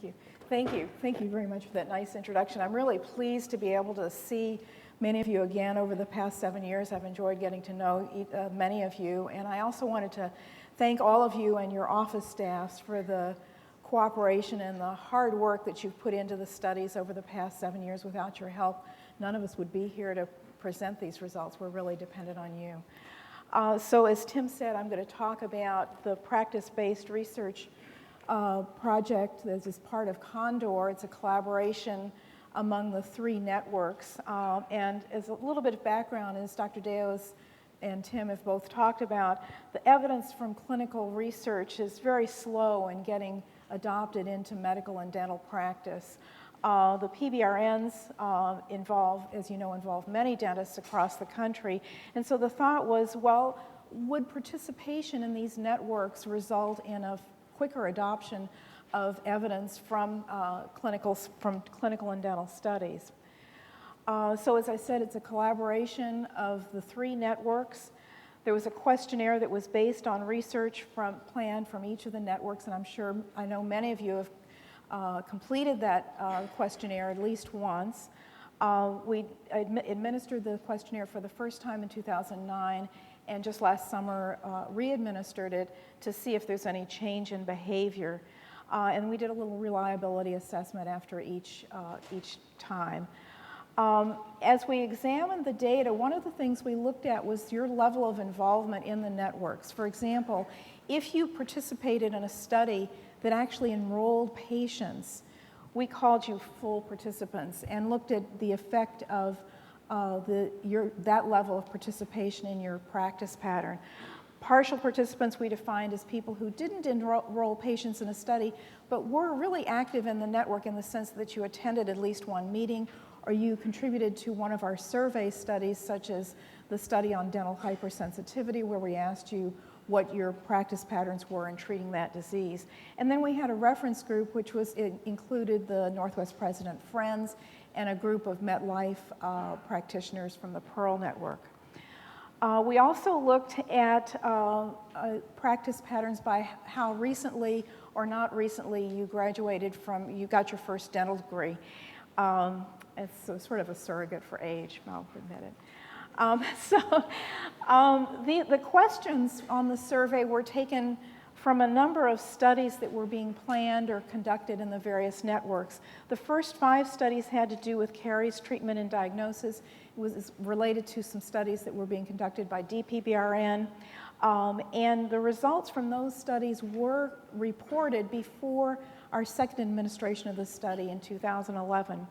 you. Thank you. Thank you very much for that nice introduction. I'm really pleased to be able to see many of you again over the past 7 years. I've enjoyed getting to know many of you, and I also wanted to thank all of you and your office staffs for the cooperation and the hard work that you've put into the studies over the past 7 years. Without your help, none of us would be here to present these results. We're really dependent on you. So as Tim said, I'm going to talk about the practice-based research project that is part of Condor. It's a collaboration among the 3 networks. And as a little bit of background, as Dr. Deos and Tim have both talked about, the evidence from clinical research is very slow in getting adopted into medical and dental practice. The PBRNs as you know, involve many dentists across the country. And so the thought was, well, would participation in these networks result in a quicker adoption of evidence from clinical and dental studies? So as I said, it's a collaboration of the 3 networks. There was a questionnaire that was based on research planned from each of the networks, and I know many of you have completed that questionnaire at least once. We administered the questionnaire for the first time in 2009, and just last summer re-administered it to see if there's any change in behavior. And we did a little reliability assessment after each time. As we examined the data, one of the things we looked at was your level of involvement in the networks. For example, if you participated in a study that actually enrolled patients, we called you full participants and looked at the effect of that level of participation in your practice pattern. Partial participants we defined as people who didn't enroll patients in a study, but were really active in the network in the sense that you attended at least one meeting, or you contributed to one of our survey studies, such as the study on dental hypersensitivity, where we asked you what your practice patterns were in treating that disease. And then we had a reference group, which included the Northwest President Friends and a group of MetLife practitioners from the Pearl Network. We also looked at practice patterns by how recently or not recently you got your first dental degree. It's sort of a surrogate for age, I'll admit it. The questions on the survey were taken from a number of studies that were being planned or conducted in the various networks. The first 5 studies had to do with caries treatment and diagnosis. It was related to some studies that were being conducted by DPBRN. And the results from those studies were reported before our second administration of the study in 2011.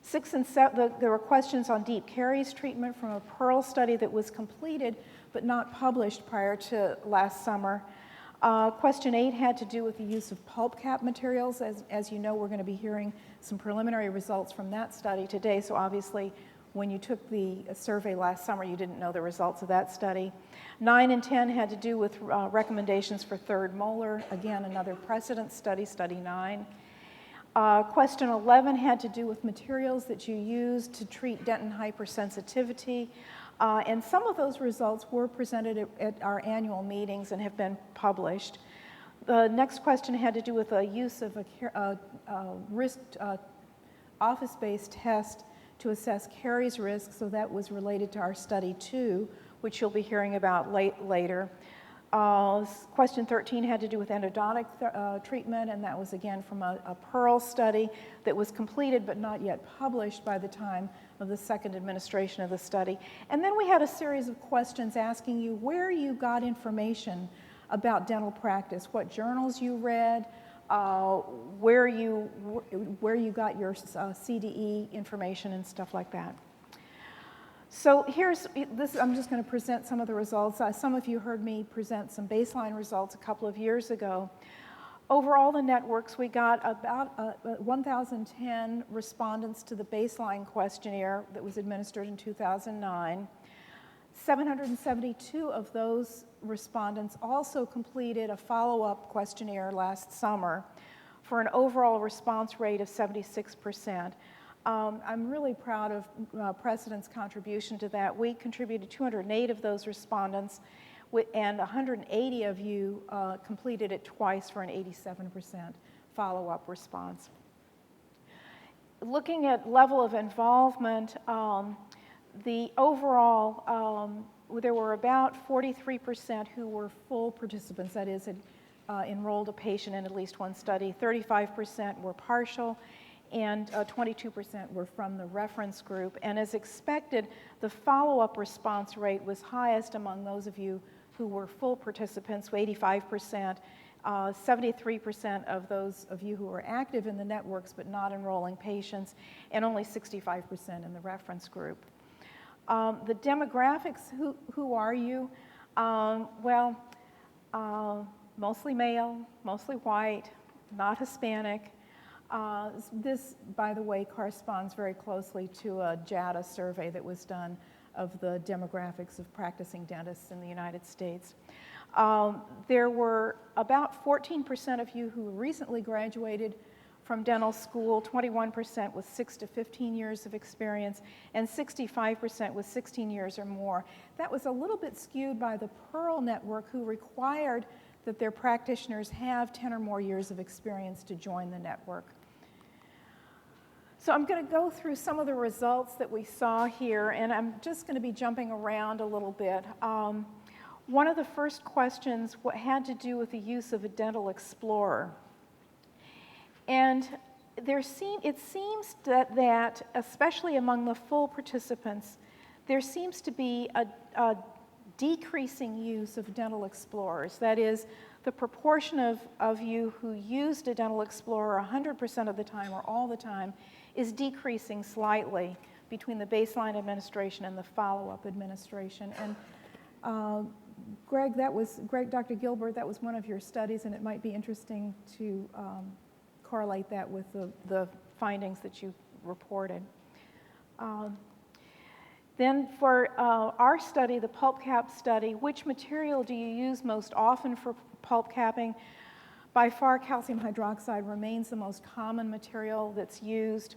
6 and 7, there were questions on deep caries treatment from a Pearl study that was completed but not published prior to last summer. Question 8 had to do with the use of pulp cap materials. As you know, we're going to be hearing some preliminary results from that study today, so obviously when you took the survey last summer, you didn't know the results of that study. 9 and 10 had to do with recommendations for third molar, again, another precedent study, study 9. Question 11 had to do with materials that you use to treat dentin hypersensitivity. And some of those results were presented at our annual meetings and have been published. The next question had to do with the use of a risked office-based test to assess caries risk, so that was related to our study 2, which you'll be hearing about later. Question 13 had to do with endodontic treatment, and that was again from a Pearl study that was completed but not yet published by the time of the second administration of the study. And then we had a series of questions asking you where you got information about dental practice, what journals you read, where you got your CDE information and stuff like that. So here's this. I'm just going to present some of the results. Some of you heard me present some baseline results a couple of years ago. Overall, the networks, we got about 1,010 respondents to the baseline questionnaire that was administered in 2009. 772 of those respondents also completed a follow-up questionnaire last summer for an overall response rate of 76%. I'm really proud of Precedent's contribution to that. We contributed 208 of those respondents, and 180 of you completed it twice for an 87% follow-up response. Looking at level of involvement, the overall, there were about 43% who were full participants, that is, had enrolled a patient in at least one study, 35% were partial, and 22% were from the reference group. And as expected, the follow-up response rate was highest among those of you who were full participants, 85%, 73% of those of you who were active in the networks but not enrolling patients, and only 65% in the reference group. The demographics, who are you? Mostly male, mostly white, not Hispanic. This, by the way, corresponds very closely to a JADA survey that was done of the demographics of practicing dentists in the United States. There were about 14% of you who recently graduated from dental school, 21% with 6 to 15 years of experience, and 65% with 16 years or more. That was a little bit skewed by the Pearl network, who required that their practitioners have 10 or more years of experience to join the network. So I'm going to go through some of the results that we saw here, and I'm just going to be jumping around a little bit. One of the first questions had to do with the use of a dental explorer. And it seems that, especially among the full participants, there seems to be a decreasing use of dental explorers. That is, the proportion of you who used a dental explorer 100% of the time or all the time is decreasing slightly between the baseline administration and the follow-up administration. And Greg, Dr. Gilbert, that was one of your studies, and it might be interesting to correlate that with the findings that you reported. Then for our study, the pulp cap study, which material do you use most often for pulp capping? By far, calcium hydroxide remains the most common material that's used.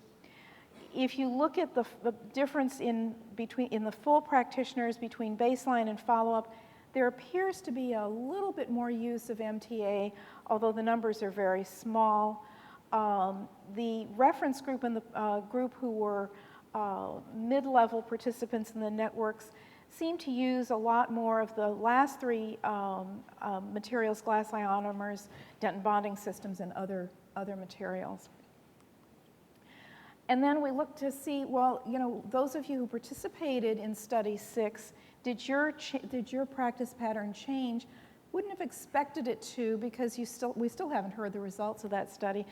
If you look at the difference in the full practitioners between baseline and follow-up, there appears to be a little bit more use of MTA, although the numbers are very small. The reference group and the group who were mid-level participants in the networks seem to use a lot more of the last three materials, glass ionomers, dentin bonding systems, and other materials. And then we look to see, well, those of you who participated in Study 6, did your practice pattern change? Wouldn't have expected it to, because we still haven't heard the results of that study.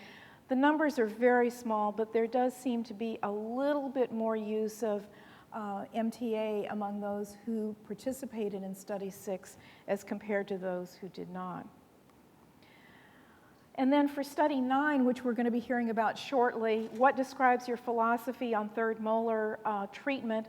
The numbers are very small, but there does seem to be a little bit more use of MTA among those who participated in Study 6 as compared to those who did not. And then for Study 9, which we're going to be hearing about shortly, what describes your philosophy on third molar treatment?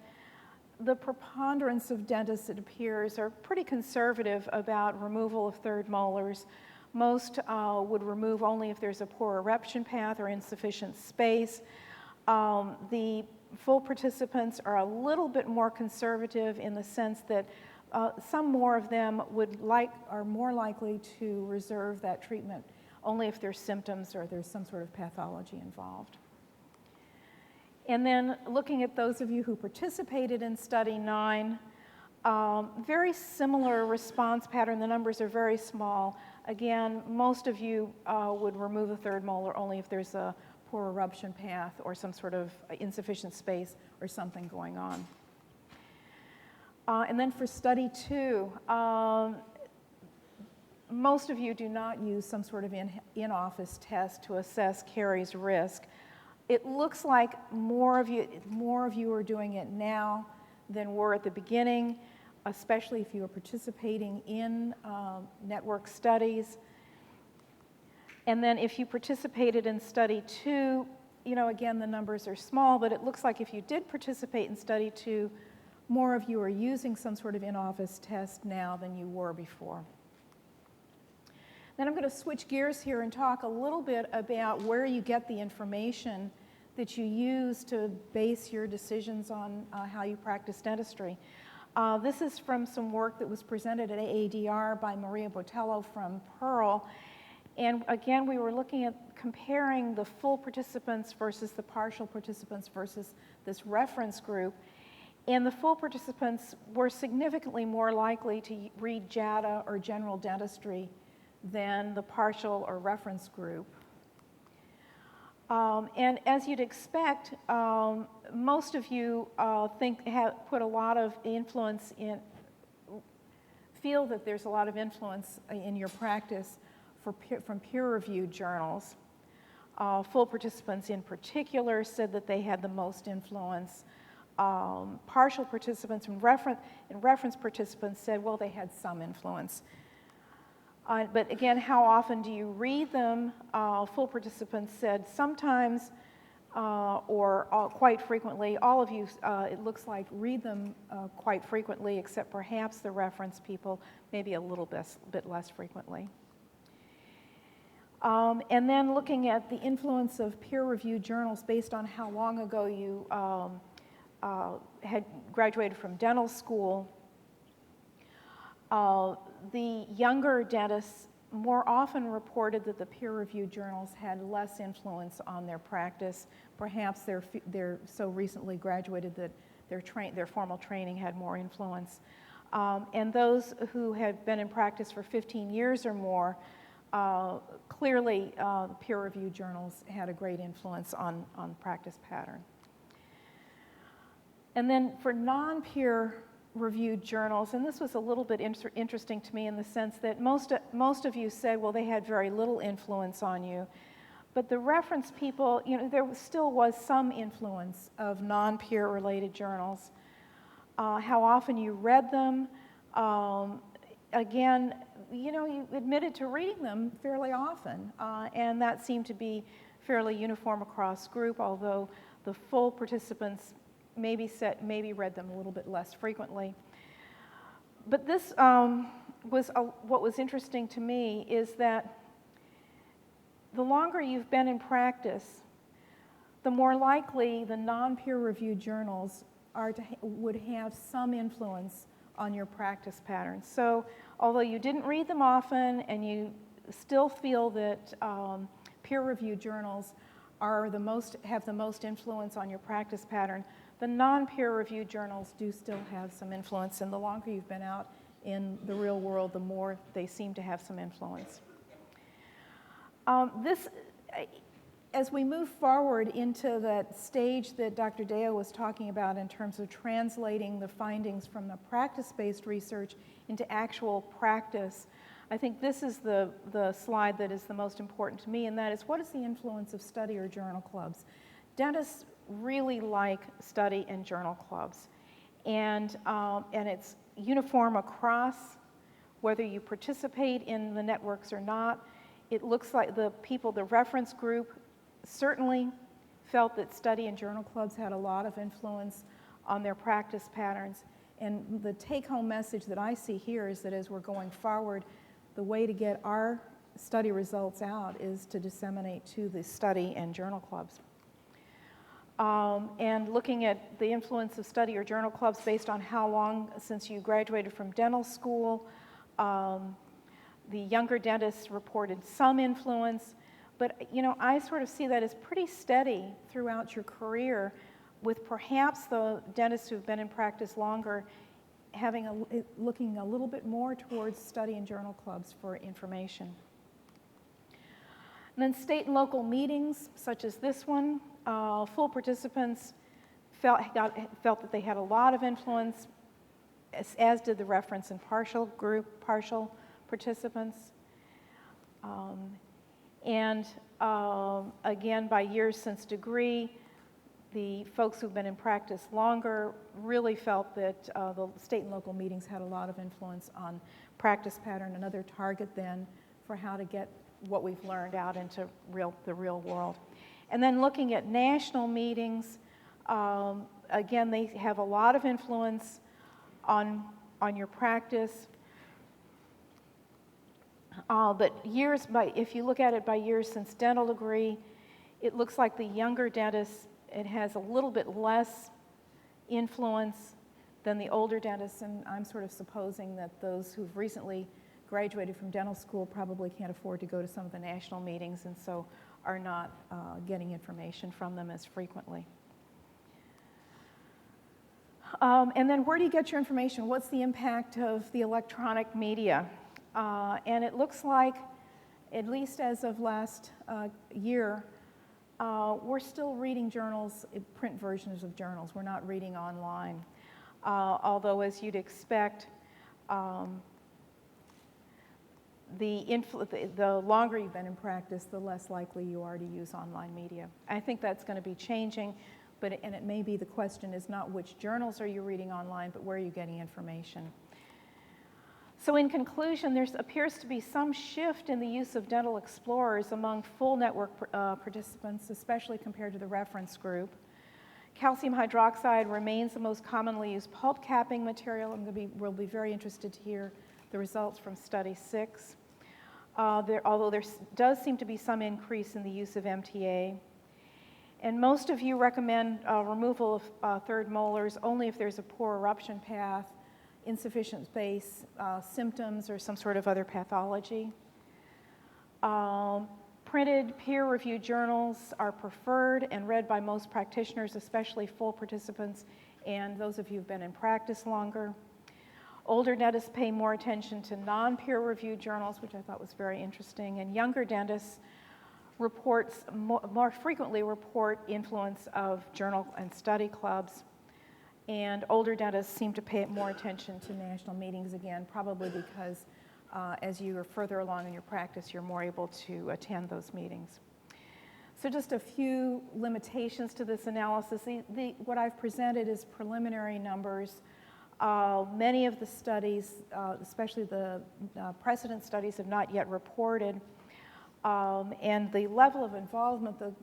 The preponderance of dentists, it appears, are pretty conservative about removal of third molars. Most would remove only if there's a poor eruption path or insufficient space. The full participants are a little bit more conservative in the sense that some more of them are more likely to reserve that treatment only if there's symptoms or there's some sort of pathology involved. And then looking at those of you who participated in Study 9, very similar response pattern. The numbers are very small. Again, most of you would remove a third molar only if there's a poor eruption path or some sort of insufficient space or something going on. And then for Study 2, most of you do not use some sort of in-office test to assess caries risk. It looks like more of you are doing it now than were at the beginning, especially if you are participating in network studies. And then if you participated in Study 2, again, the numbers are small, but it looks like if you did participate in Study 2, more of you are using some sort of in-office test now than you were before. Then I'm going to switch gears here and talk a little bit about where you get the information that you use to base your decisions on how you practice dentistry. This is from some work that was presented at AADR by Maria Botello from Pearl. And again, we were looking at comparing the full participants versus the partial participants versus this reference group. And the full participants were significantly more likely to read JADA or general dentistry than the partial or reference group. And as you'd expect, most of you put a lot of influence in, feel that there's a lot of influence in your practice from peer-reviewed journals. Full participants in particular said that they had the most influence. Partial participants and reference participants said, well, they had some influence. But again, how often do you read them? Full participants said sometimes or quite frequently. All of you, it looks like, read them quite frequently, except perhaps the reference people, maybe a little bit less frequently. And then looking at the influence of peer-reviewed journals based on how long ago you had graduated from dental school. The younger dentists more often reported that the peer-reviewed journals had less influence on their practice. Perhaps they're so recently graduated that their formal training had more influence. And those who had been in practice for 15 years or more, clearly peer-reviewed journals had a great influence on practice pattern. And then for non-peer-reviewed journals, and this was a little bit interesting to me in the sense that most of you said, well, they had very little influence on you. But the reference people, there still was some influence of non-peer-related journals. How often you read them, again, you admitted to reading them fairly often, and that seemed to be fairly uniform across group, although the full participants maybe read them a little bit less frequently. But this what was interesting to me is that the longer you've been in practice, the more likely the non-peer-reviewed journals would have some influence on your practice patterns. So although you didn't read them often and you still feel that peer-reviewed journals have the most influence on your practice pattern, the non-peer-reviewed journals do still have some influence, and the longer you've been out in the real world, the more they seem to have some influence. As we move forward into that stage that Dr. Deo was talking about in terms of translating the findings from the practice-based research into actual practice, I think this is the slide that is the most important to me, and that is, what is the influence of study or journal clubs? Dentists really like study and journal clubs, and it's uniform across whether you participate in the networks or not. It looks like the reference group certainly felt that study and journal clubs had a lot of influence on their practice patterns. And the take-home message that I see here is that as we're going forward, the way to get our study results out is to disseminate to the study and journal clubs. And looking at the influence of study or journal clubs based on how long since you graduated from dental school, the younger dentists reported some influence, but I sort of see that as pretty steady throughout your career, with perhaps the dentists who've been in practice longer looking a little bit more towards study and journal clubs for information. And then state and local meetings, such as this one, full participants felt that they had a lot of influence, as did the reference and partial participants. Again, by years since degree, the folks who've been in practice longer really felt that the state and local meetings had a lot of influence on practice pattern, another target then for how to get what we've learned out into the real world. And then looking at national meetings, again, they have a lot of influence on your practice. But if you look at it by years since dental degree, it looks like the younger dentists, it has a little bit less influence than the older dentists, and I'm sort of supposing that those who've recently graduated from dental school probably can't afford to go to some of the national meetings, and so are not getting information from them as frequently. And then where do you get your information? What's the impact of the electronic media? And it looks like, at least as of last year, we're still reading journals, print versions of journals. We're not reading online. Although, as you'd expect, the longer you've been in practice, the less likely you are to use online media. I think that's going to be changing, and it may be the question is not which journals are you reading online, but where are you getting information. So in conclusion, there appears to be some shift in the use of dental explorers among full network participants, especially compared to the reference group. Calcium hydroxide remains the most commonly used pulp capping material. We'll be very interested to hear the results from study 6. Although there does seem to be some increase in the use of MTA. And most of you recommend removal of third molars only if there's a poor eruption path, insufficient space, symptoms, or some sort of other pathology. Printed peer-reviewed journals are preferred and read by most practitioners, especially full participants and those of you who've been in practice longer. Older dentists pay more attention to non-peer-reviewed journals, which I thought was very interesting, and younger dentists more frequently report influence of journal and study clubs. And older dentists seem to pay more attention to national meetings again, probably because as you are further along in your practice, you're more able to attend those meetings. So just a few limitations to this analysis. What I've presented is preliminary numbers. Many of the studies, especially the precedent studies, have not yet reported. And the level of involvement, the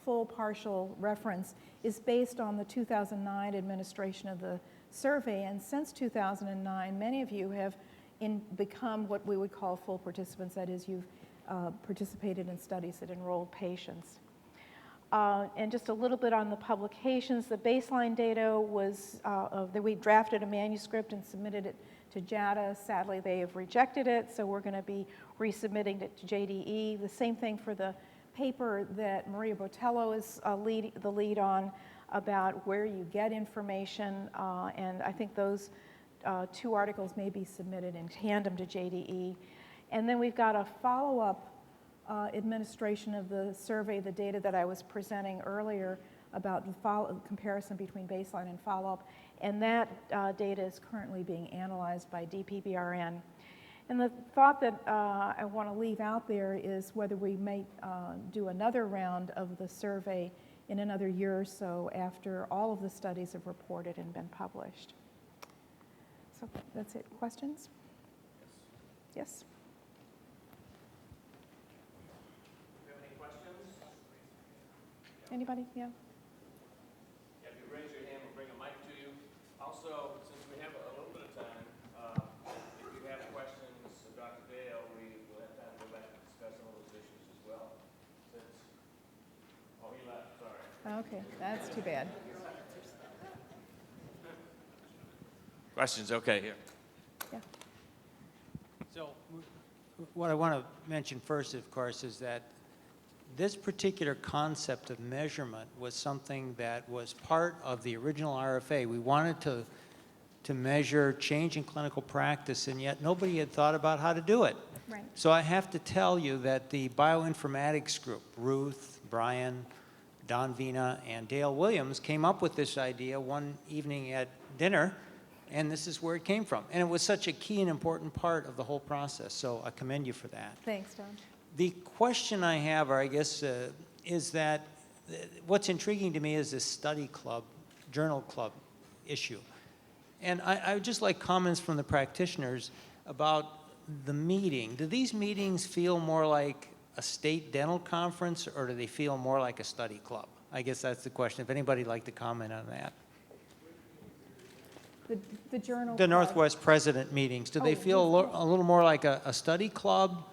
full partial reference, is based on the 2009 administration of the survey. And since 2009, many of you have become what we would call full participants. That is, you've participated in studies that enrolled patients. And just a little bit on the publications. The baseline data was that we drafted a manuscript and submitted it to JADA. Sadly, they have rejected it, so we're going to be resubmitting it to JDE. The same thing for the paper that Maria Botello is the lead on about where you get information, and I think those 2 articles may be submitted in tandem to JDE. And then we've got a follow-up administration of the survey, the data that I was presenting earlier about the comparison between baseline and follow-up, and that data is currently being analyzed by DPBRN. And the thought that I want to leave out there is whether we may do another round of the survey in another year or so after all of the studies have reported and been published. So that's it. Questions? Yes? Do you have any questions? Anybody? Yeah? Yeah, if you raise your hand, we'll bring a mic to you. Also, since we have a little bit of time, if you have questions of Dr. Dale, we will have time to go back and discuss some of those issues as well. Oh, he left, sorry. Okay, that's too bad. Questions? Okay, here. Yeah. So what I want to mention first, of course, is that this particular concept of measurement was something that was part of the original RFA. We wanted to measure change in clinical practice, and yet nobody had thought about how to do it. Right. So I have to tell you that the bioinformatics group, Ruth, Brian, Don Vina, and Dale Williams, came up with this idea one evening at dinner, and this is where it came from. And it was such a key and important part of the whole process, so I commend you for that. Thanks, Don. The question I have, or I guess, is that what's intriguing to me is this study club, journal club issue. And I would just like comments from the practitioners about the meeting. Do these meetings feel more like a state dental conference, or do they feel more like a study club? I guess that's the question. If anybody would like to comment on that. The journal. The Northwest President meetings, do they feel a little more like a study club,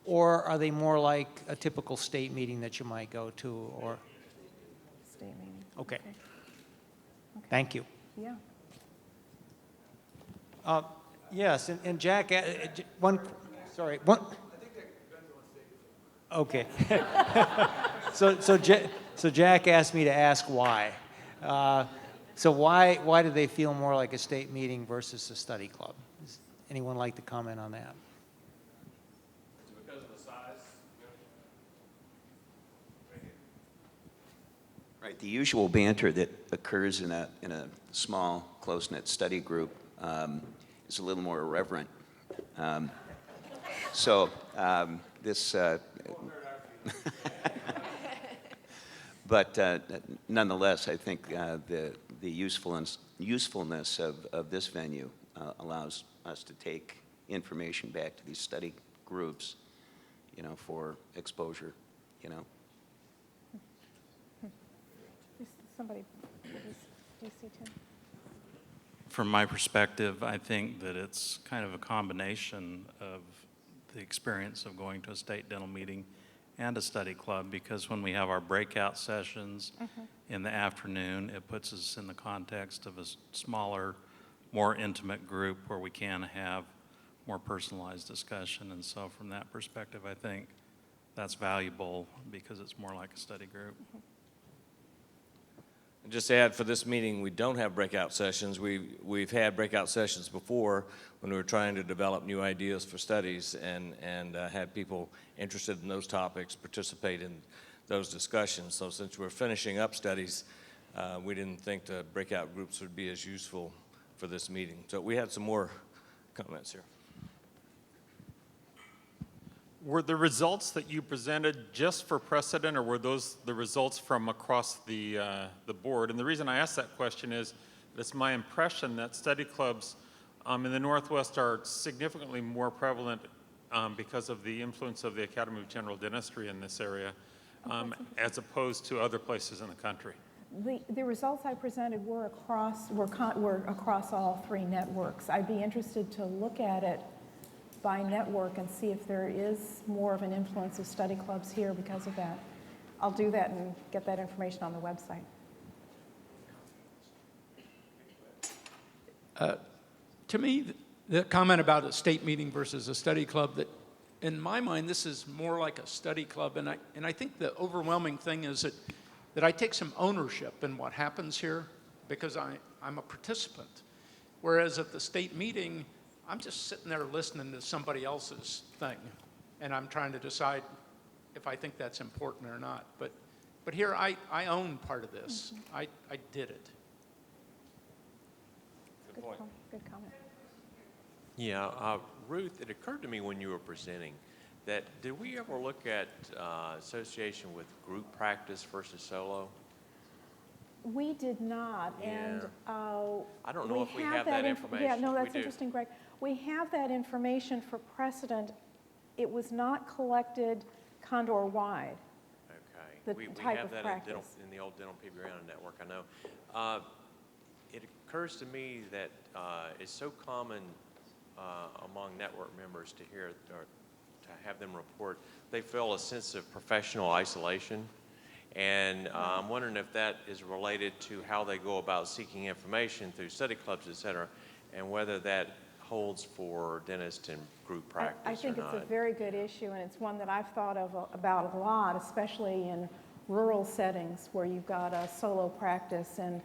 or are they more like a typical state meeting that you might go to? Or State meeting. Okay. Okay. Thank you. Yeah. Yes, and Jack, one, sorry, one. Okay. So Jack asked me to ask why. So why do they feel more like a state meeting versus a study club? Does anyone like to comment on that? Is it because of the size? Right here. Right, the usual banter that occurs in a small, close-knit study group is a little more irreverent. This, but nonetheless, I think the usefulness of this venue allows us to take information back to these study groups, you know, for exposure, you know. Somebody, do you see Tim? From my perspective, I think that it's kind of a combination of the experience of going to a state dental meeting and a study club, because when we have our breakout sessions in the afternoon, it puts us in the context of a smaller, more intimate group where we can have more personalized discussion. And so from that perspective, I think that's valuable because it's more like a study group. And just to add, for this meeting, we don't have breakout sessions. We've had breakout sessions before when we were trying to develop new ideas for studies and had people interested in those topics participate in those discussions. So since we're finishing up studies, we didn't think the breakout groups would be as useful for this meeting. So we had some more comments here. Were the results that you presented just for precedent, or were those the results from across the board? And the reason I ask that question is it's my impression that study clubs in the Northwest are significantly more prevalent because of the influence of the Academy of General Dentistry in this area, as opposed to other places in the country. The results I presented were across all three networks. I'd be interested to look at it by network and see if there is more of an influence of study clubs here because of that. I'll do that and get that information on the website. To me, the comment about a state meeting versus a study club, that in my mind, this is more like a study club, and I think the overwhelming thing is that I take some ownership in what happens here because I'm a participant. Whereas at the state meeting, I'm just sitting there listening to somebody else's thing, and I'm trying to decide if I think that's important or not. But here, I own part of this. I did it. Good point. Good comment. Yeah, Ruth, it occurred to me when you were presenting that did we ever look at association with group practice versus solo? We did not, and I don't know if we have that information. Yeah, no, that's We do. interesting, Greg. We have that information for precedent. It was not collected Condor-wide. Okay. The we type have of that practice. in the old Dental PBR network, I know. It occurs to me that it's so common among network members to hear or to have them report they feel a sense of professional isolation. And I'm wondering if that is related to how they go about seeking information through study clubs, et cetera, and whether that holds for dentists in group practice I think or it's not. a very good issue, and it's one that I've thought about a lot, especially in rural settings where you've got a solo practice and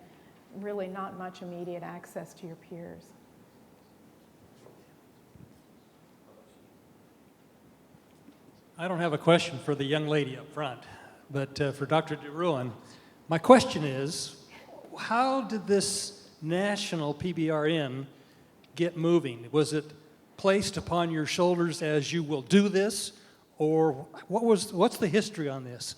really not much immediate access to your peers. I don't have a question for the young lady up front, but for Dr. DeRuin, my question is, how did this national PBRN get moving? Was it placed upon your shoulders as you will do this, or what's the history on this?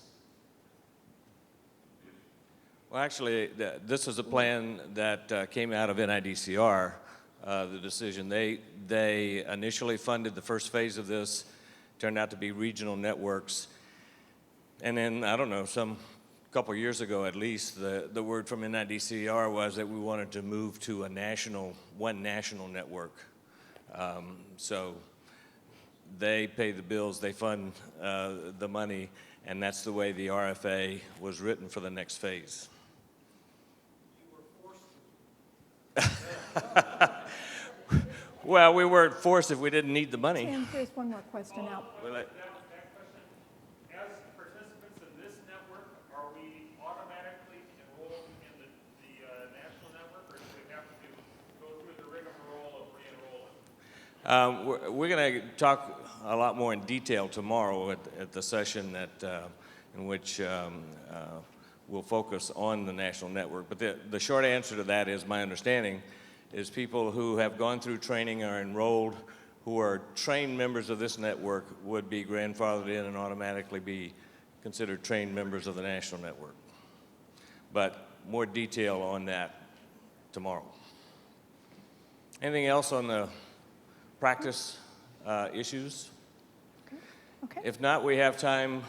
Well, actually, this was a plan that came out of NIDCR, the decision. They initially funded the first phase of this, turned out to be regional networks. And then, I don't know, some couple years ago at least, the word from NIDCR was that we wanted to move to one national network. So they pay the bills, they fund the money, and that's the way the RFA was written for the next phase. Well, we weren't forced if we didn't need the money. And there's one more question out. Well, That question, as participants in this network, are we automatically enrolled in the national network, or do we have to go through the rigmarole of re-enrolling? We're going to talk a lot more in detail tomorrow at the session in which we'll focus on the national network. But the short answer to that is, my understanding is people who have gone through training, are enrolled, who are trained members of this network would be grandfathered in and automatically be considered trained members of the national network. But more detail on that tomorrow. Anything else on the practice issues? Okay. If not, we have time